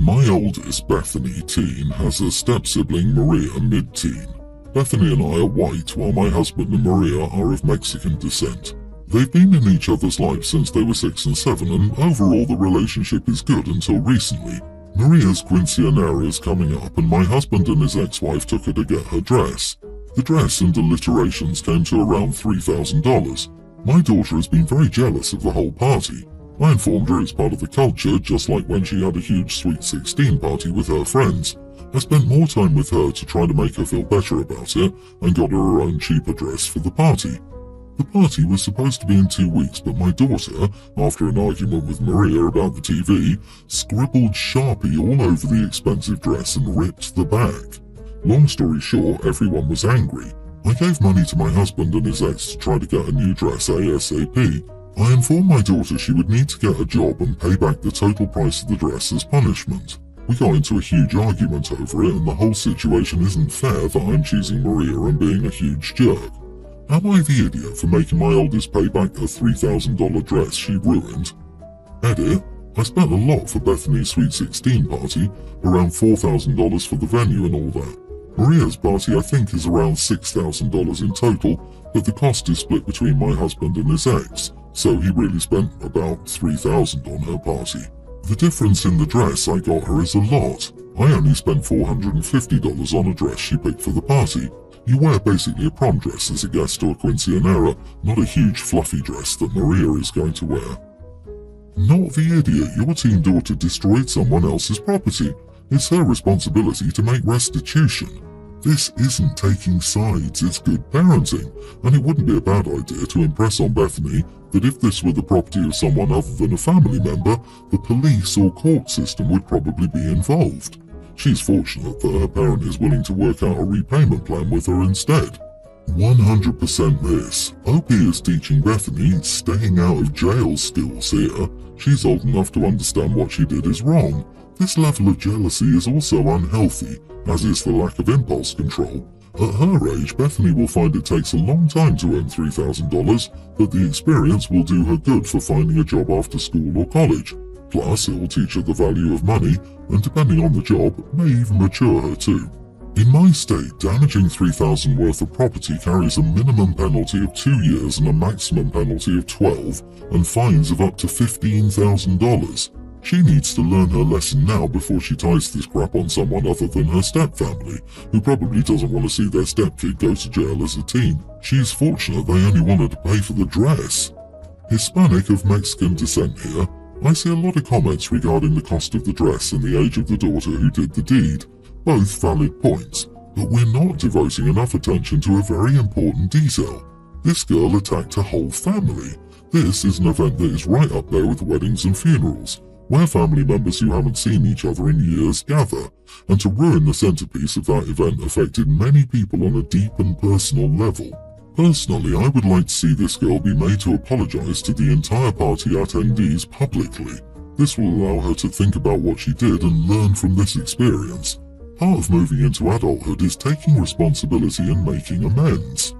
My oldest, Bethany, teen, has a step-sibling, Maria, mid-teen. Bethany and I are white, while my husband and Maria are of Mexican descent. They've been in each other's lives since they were 6 and 7, and overall the relationship is good until recently. Maria's quinceañera is coming up, and my husband and his ex-wife took her to get her dress. The dress and alliterations came to around $3,000. My daughter has been very jealous of the whole party. I informed her it's part of the culture, just like when she had a huge Sweet 16 party with her friends. I spent more time with her to try to make her feel better about it, and got her own cheaper dress for the party. The party was supposed to be in 2 weeks, but my daughter, after an argument with Maria about the TV, scribbled Sharpie all over the expensive dress and ripped the back. Long story short, everyone was angry. I gave money to my husband and his ex to try to get a new dress ASAP. I informed my daughter she would need to get a job and pay back the total price of the dress as punishment. We got into a huge argument over it, and the whole situation isn't fair that I'm choosing Maria and being a huge jerk. Am I the idiot for making my oldest pay back a $3,000 dress she ruined? Edit. I spent a lot for Bethany's Sweet 16 party, around $4,000 for the venue and all that. Maria's party I think is around $6,000 in total, but the cost is split between my husband and his ex, so he really spent about $3,000 on her party. The difference in the dress I got her is a lot. I only spent $450 on a dress she picked for the party. You wear basically a prom dress as a guest to a quinceañera, not a huge fluffy dress that Maria is going to wear. Not the idiot, your teen daughter destroyed someone else's property. It's her responsibility to make restitution. This isn't taking sides, it's good parenting, and it wouldn't be a bad idea to impress on Bethany that if this were the property of someone other than a family member, the police or court system would probably be involved. She's fortunate that her parent is willing to work out a repayment plan with her instead. 100% this. OP is teaching Bethany staying out of jail skills here. She's old enough to understand what she did is wrong. This level of jealousy is also unhealthy, as is the lack of impulse control. At her age, Bethany will find it takes a long time to earn $3,000, but the experience will do her good for finding a job after school or college. Plus, it will teach her the value of money, and depending on the job, may even mature her too. In my state, damaging $3,000 worth of property carries a minimum penalty of 2 years and a maximum penalty of 12, and fines of up to $15,000. She needs to learn her lesson now before she ties this crap on someone other than her stepfamily, who probably doesn't want to see their stepkid go to jail as a teen. She's fortunate they only wanted to pay for the dress. Hispanic of Mexican descent here. I see a lot of comments regarding the cost of the dress and the age of the daughter who did the deed. Both valid points, but we're not devoting enough attention to a very important detail. This girl attacked her whole family. This is an event that is right up there with weddings and funerals, where family members who haven't seen each other in years gather, and to ruin the centerpiece of that event affected many people on a deep and personal level. Personally, I would like to see this girl be made to apologize to the entire party attendees publicly. This will allow her to think about what she did and learn from this experience. Part of moving into adulthood is taking responsibility and making amends.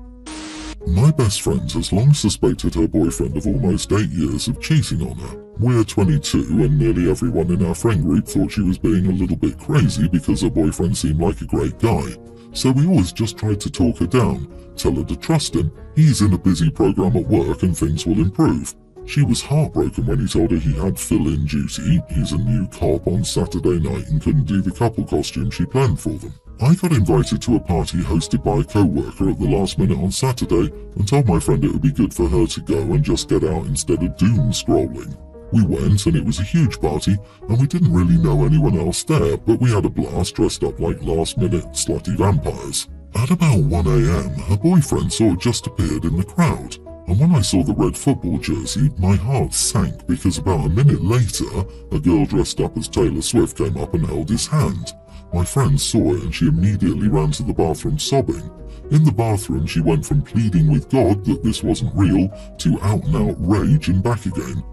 My best friend has long suspected her boyfriend of almost 8 years of cheating on her. We're 22 and nearly everyone in our friend group thought she was being a little bit crazy because her boyfriend seemed like a great guy. So we always just tried to talk her down, tell her to trust him, he's in a busy program at work and things will improve. She was heartbroken when he told her he had fill-in duty, he's a new cop, on Saturday night and couldn't do the couple costume she planned for them. I got invited to a party hosted by a co-worker at the last minute on Saturday and told my friend it would be good for her to go and just get out instead of doom scrolling. We went and it was a huge party and we didn't really know anyone else there, but we had a blast dressed up like last-minute slutty vampires. At about 1 AM, her boyfriend saw it just appeared in the crowd. And when I saw the red football jersey, my heart sank because about a minute later, a girl dressed up as Taylor Swift came up and held his hand. My friend saw it and she immediately ran to the bathroom sobbing. In the bathroom, she went from pleading with God that this wasn't real to out-and-out rage and back again.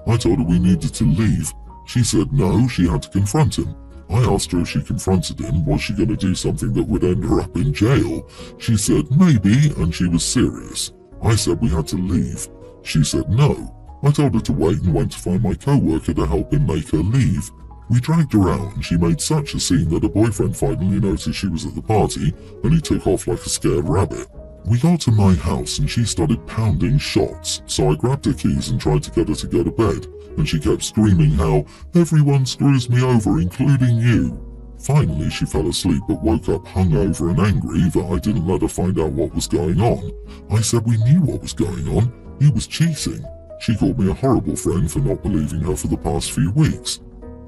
I told her we needed to leave. She said no, she had to confront him. I asked her if she confronted him, was she going to do something that would end her up in jail? She said maybe, and she was serious. I said we had to leave. She said no. I told her to wait and went to find my co-worker to help him make her leave. We dragged her out and she made such a scene that her boyfriend finally noticed she was at the party and he took off like a scared rabbit. We got to my house and she started pounding shots, so I grabbed her keys and tried to get her to go to bed, and she kept screaming how everyone screws me over, including you. Finally, she fell asleep but woke up hungover and angry that I didn't let her find out what was going on. I said we knew what was going on. He was cheating. She called me a horrible friend for not believing her for the past few weeks.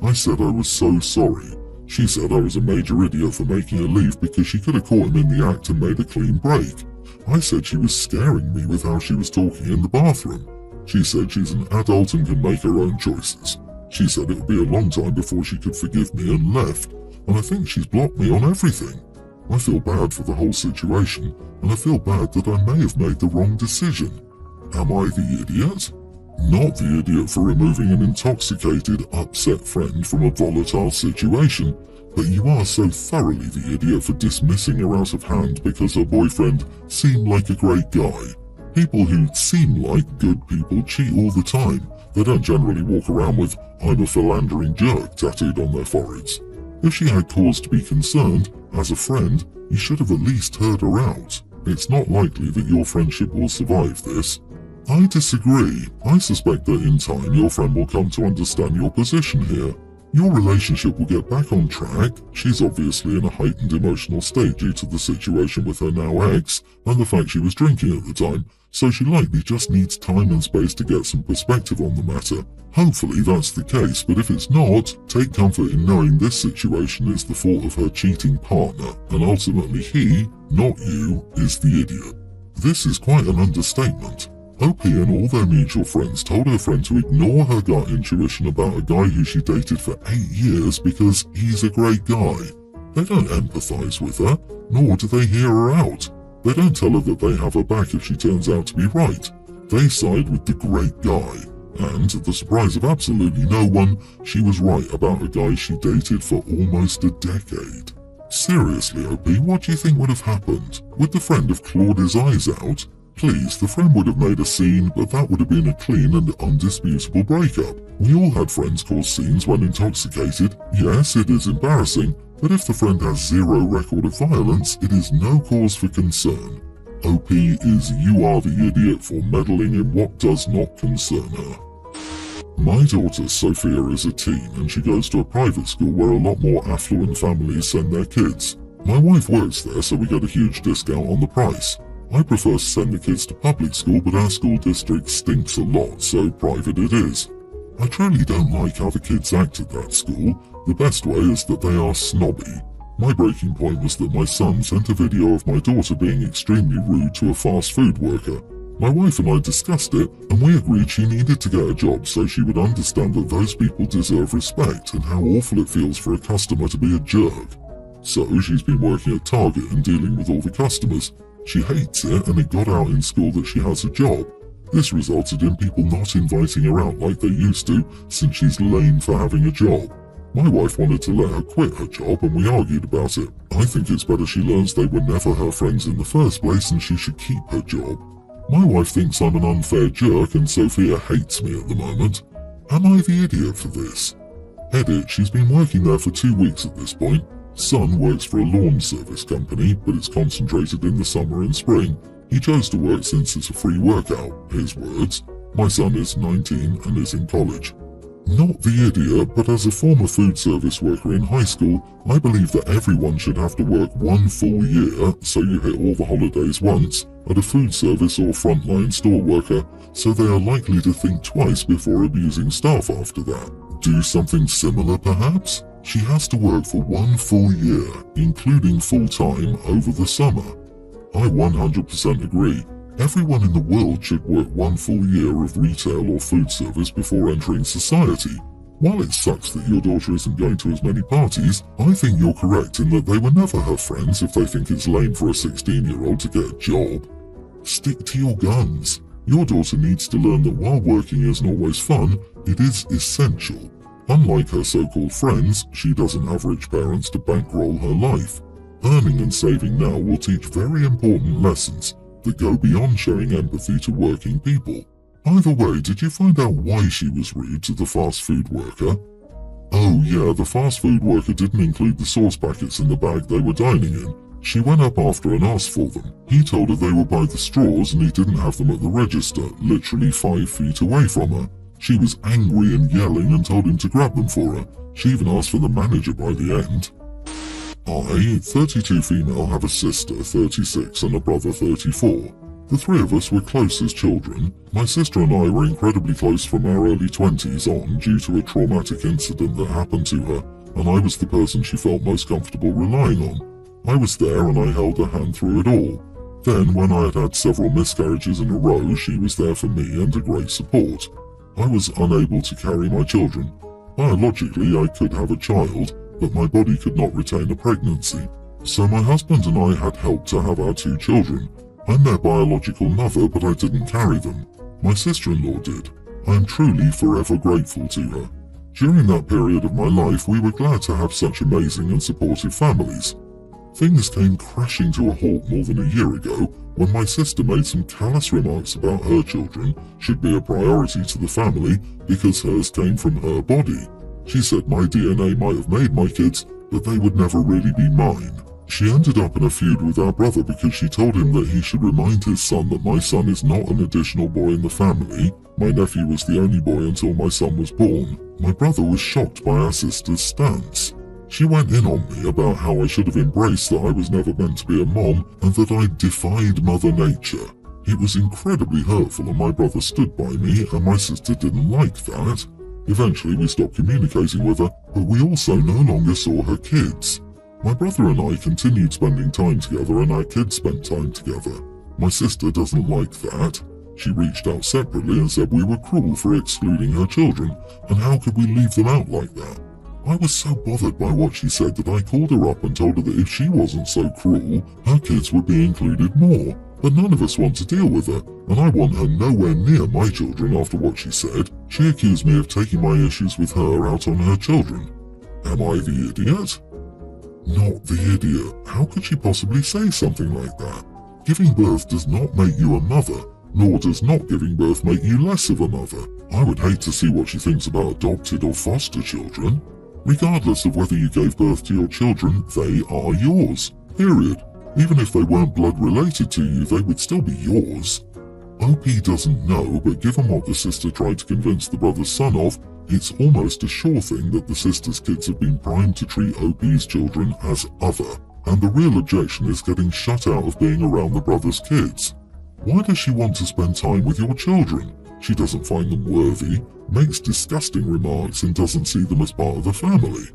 I said I was so sorry. She said I was a major idiot for making her leave because she could have caught him in the act and made a clean break. I said she was scaring me with how she was talking in the bathroom. She said she's an adult and can make her own choices. She said it would be a long time before she could forgive me and left, and I think she's blocked me on everything. I feel bad for the whole situation, and I feel bad that I may have made the wrong decision. Am I the idiot? Not the idiot for removing an intoxicated, upset friend from a volatile situation, but you are so thoroughly the idiot for dismissing her out of hand because her boyfriend seemed like a great guy. People who seem like good people cheat all the time. They don't generally walk around with "I'm a philandering jerk" tattooed on their foreheads. If she had cause to be concerned, as a friend, you should have at least heard her out. It's not likely that your friendship will survive this. I disagree. I suspect that in time your friend will come to understand your position here. Your relationship will get back on track. She's obviously in a heightened emotional state due to the situation with her now ex and the fact she was drinking at the time, so she likely just needs time and space to get some perspective on the matter. Hopefully that's the case, but if it's not, take comfort in knowing this situation is the fault of her cheating partner, and ultimately he, not you, is the idiot. This is quite an understatement. OP and all their mutual friends told her friend to ignore her gut intuition about a guy who she dated for 8 years because he's a great guy. They don't empathize with her, nor do they hear her out. They don't tell her that they have her back if she turns out to be right. They side with the great guy. And, to the surprise of absolutely no one, she was right about a guy she dated for almost a decade. Seriously, OP, what do you think would have happened? Would the friend have clawed his eyes out? Please, the friend would have made a scene, but that would have been a clean and undisputable breakup. We all had friends cause scenes when intoxicated. Yes, it is embarrassing, but if the friend has zero record of violence, it is no cause for concern. OP is you are the idiot for meddling in what does not concern her. My daughter Sophia is a teen and she goes to a private school where a lot more affluent families send their kids. My wife works there, so we get a huge discount on the price. I prefer to send the kids to public school, but our school district stinks a lot, so private it is. I truly don't like how the kids act at that school. The best way is that they are snobby. My breaking point was that my son sent a video of my daughter being extremely rude to a fast food worker. My wife and I discussed it, and we agreed she needed to get a job so she would understand that those people deserve respect and how awful it feels for a customer to be a jerk. So she's been working at Target and dealing with all the customers. She hates it, and it got out in school that she has a job. This resulted in people not inviting her out like they used to, since she's lame for having a job. My wife wanted to let her quit her job, and we argued about it. I think it's better she learns they were never her friends in the first place, and she should keep her job. My wife thinks I'm an unfair jerk, and Sophia hates me at the moment. Am I the idiot for this? Edit, she's been working there for 2 weeks at this point. Son works for a lawn service company, but it's concentrated in the summer and spring. He chose to work since it's a free workout, his words. My son is 19 and is in college. Not the idiot, but as a former food service worker in high school, I believe that everyone should have to work 1 full year, so you hit all the holidays once, at a food service or frontline store worker, so they are likely to think twice before abusing staff after that. Do something similar perhaps? She has to work for 1 full year, including full-time over the summer. I 100% agree. Everyone in the world should work 1 full year of retail or food service before entering society. While it sucks that your daughter isn't going to as many parties, I think you're correct in that they were never her friends if they think it's lame for a 16-year-old to get a job. Stick to your guns. Your daughter needs to learn that while working isn't always fun, it is essential. Unlike her so-called friends, she doesn't have rich parents to bankroll her life. Earning and saving now will teach very important lessons that go beyond showing empathy to working people. Either way, did you find out why she was rude to the fast food worker? Oh yeah, the fast food worker didn't include the sauce packets in the bag they were dining in. She went up after and asked for them. He told her they were by the straws and he didn't have them at the register, literally 5 feet away from her. She was angry and yelling and told him to grab them for her. She even asked for the manager by the end. I, 32 female, have a sister, 36, and a brother, 34. The three of us were close as children. My sister and I were incredibly close from our early 20s on due to a traumatic incident that happened to her, and I was the person she felt most comfortable relying on. I was there and I held her hand through it all. Then, when I had had several miscarriages in a row, she was there for me and a great support. I was unable to carry my children. Biologically, I could have a child, but my body could not retain a pregnancy. So my husband and I had helped to have our 2 children. I'm their biological mother, but I didn't carry them. My sister-in-law did. I am truly forever grateful to her. During that period of my life, we were glad to have such amazing and supportive families. Things came crashing to a halt more than a year ago when my sister made some callous remarks about her children should be a priority to the family because hers came from her body. She said my DNA might have made my kids, but they would never really be mine. She ended up in a feud with our brother because she told him that he should remind his son that my son is not an additional boy in the family. My nephew was the only boy until my son was born. My brother was shocked by our sister's stance. She went in on me about how I should have embraced that I was never meant to be a mom and that I defied Mother Nature. It was incredibly hurtful and my brother stood by me and my sister didn't like that. Eventually we stopped communicating with her, but we also no longer saw her kids. My brother and I continued spending time together and our kids spent time together. My sister doesn't like that. She reached out separately and said we were cruel for excluding her children, and how could we leave them out like that? I was so bothered by what she said that I called her up and told her that if she wasn't so cruel, her kids would be included more. But none of us want to deal with her, and I want her nowhere near my children after what she said. She accused me of taking my issues with her out on her children. Am I the idiot? Not the idiot. How could she possibly say something like that? Giving birth does not make you a mother, nor does not giving birth make you less of a mother. I would hate to see what she thinks about adopted or foster children. Regardless of whether you gave birth to your children, they are yours. Period. Even if they weren't blood related to you, they would still be yours. OP doesn't know, but given what the sister tried to convince the brother's son of, it's almost a sure thing that the sister's kids have been primed to treat OP's children as other, and the real objection is getting shut out of being around the brother's kids. Why does she want to spend time with your children? She doesn't find them worthy, makes disgusting remarks and doesn't see them as part of the family.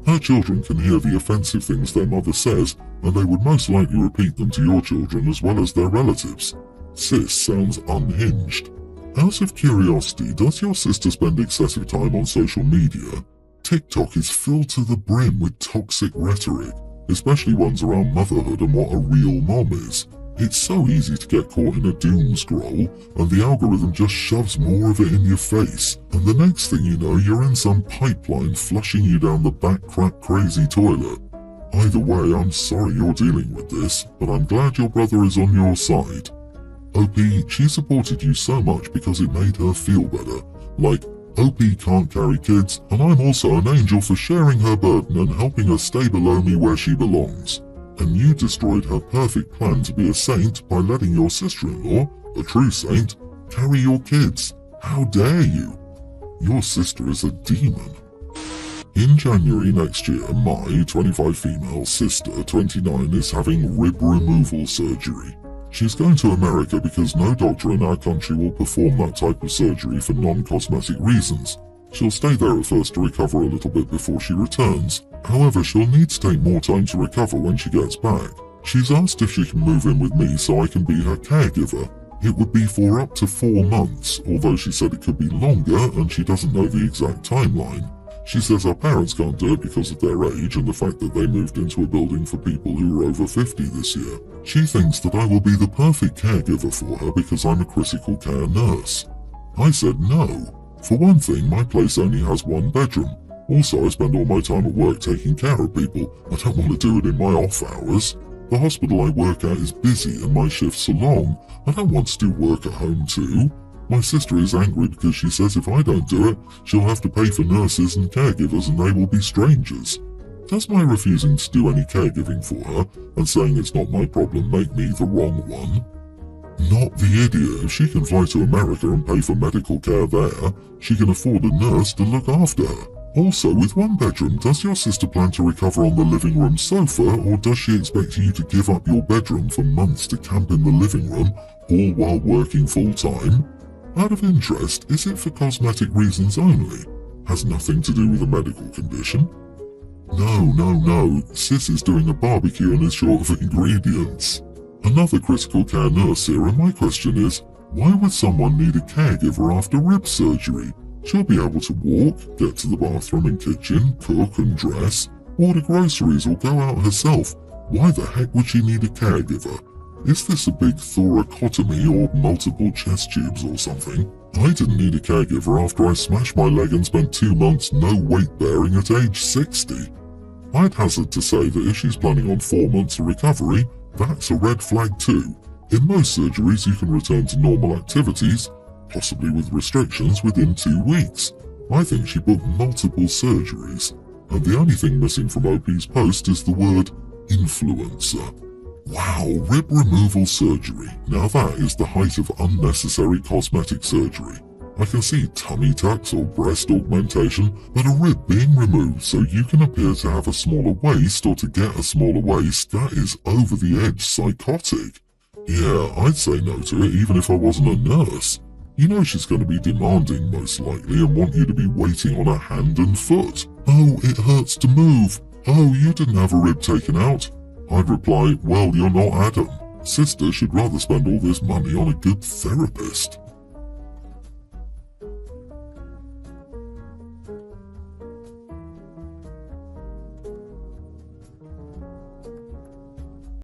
Her children can hear the offensive things their mother says, and they would most likely repeat them to your children as well as their relatives. Sis sounds unhinged. Out of curiosity, does your sister spend excessive time on social media? TikTok is filled to the brim with toxic rhetoric, especially ones around motherhood and what a real mom is. It's so easy to get caught in a doom scroll, and the algorithm just shoves more of it in your face, and the next thing you know, you're in some pipeline flushing you down the back crack crazy toilet. Either way, I'm sorry you're dealing with this, but I'm glad your brother is on your side. OP, she supported you so much because it made her feel better. Like, OP can't carry kids, and I'm also an angel for sharing her burden and helping her stay below me where she belongs. And you destroyed her perfect plan to be a saint by letting your sister-in-law, a true saint, carry your kids. How dare you? Your sister is a demon. In January next year, my 25 female sister, 29, is having rib removal surgery. She's going to America because no doctor in our country will perform that type of surgery for non-cosmetic reasons. She'll stay there at first to recover a little bit before she returns. However, she'll need to take more time to recover when she gets back. She's asked if she can move in with me so I can be her caregiver. It would be for up to 4 months, although she said it could be longer and she doesn't know the exact timeline. She says her parents can't do it because of their age and the fact that they moved into a building for people who are over 50 this year. She thinks that I will be the perfect caregiver for her because I'm a critical care nurse. I said no. For one thing, my place only has 1 bedroom. Also, I spend all my time at work taking care of people. I don't want to do it in my off hours. The hospital I work at is busy and my shifts are long. I don't want to do work at home too. My sister is angry because she says if I don't do it, she'll have to pay for nurses and caregivers and they will be strangers. Does my refusing to do any caregiving for her and saying it's not my problem make me the wrong one? Not the idiot. If she can fly to America and pay for medical care there, she can afford a nurse to look after her. Also, with one bedroom, does your sister plan to recover on the living room sofa, or does she expect you to give up your bedroom for months to camp in the living room, all while working full-time? Out of interest, is it for cosmetic reasons only? Has nothing to do with a medical condition? No. Sis is doing a barbecue and is short of ingredients. Another critical care nurse here, and my question is, why would someone need a caregiver after rib surgery? She'll be able to walk, get to the bathroom and kitchen, cook and dress, order groceries or go out herself. Why the heck would she need a caregiver? Is this a big thoracotomy or multiple chest tubes or something? I didn't need a caregiver after I smashed my leg and spent 2 months no weight bearing at age 60. I'd hazard to say that if she's planning on 4 months of recovery, that's a red flag too. In most surgeries you can return to normal activities, possibly with restrictions, within 2 weeks. I think she booked multiple surgeries, and the only thing missing from OP's post is the word influencer. Wow, rib removal surgery. Now that is the height of unnecessary cosmetic surgery. I can see tummy tucks or breast augmentation, but a rib being removed so you can appear to have a smaller waist or to get a smaller waist, that is over the edge psychotic. Yeah, I'd say no to it even if I wasn't a nurse. You know she's going to be demanding most likely and want you to be waiting on her hand and foot. Oh, it hurts to move. Oh, you didn't have a rib taken out. I'd reply, well, you're not Adam. Sister should rather spend all this money on a good therapist.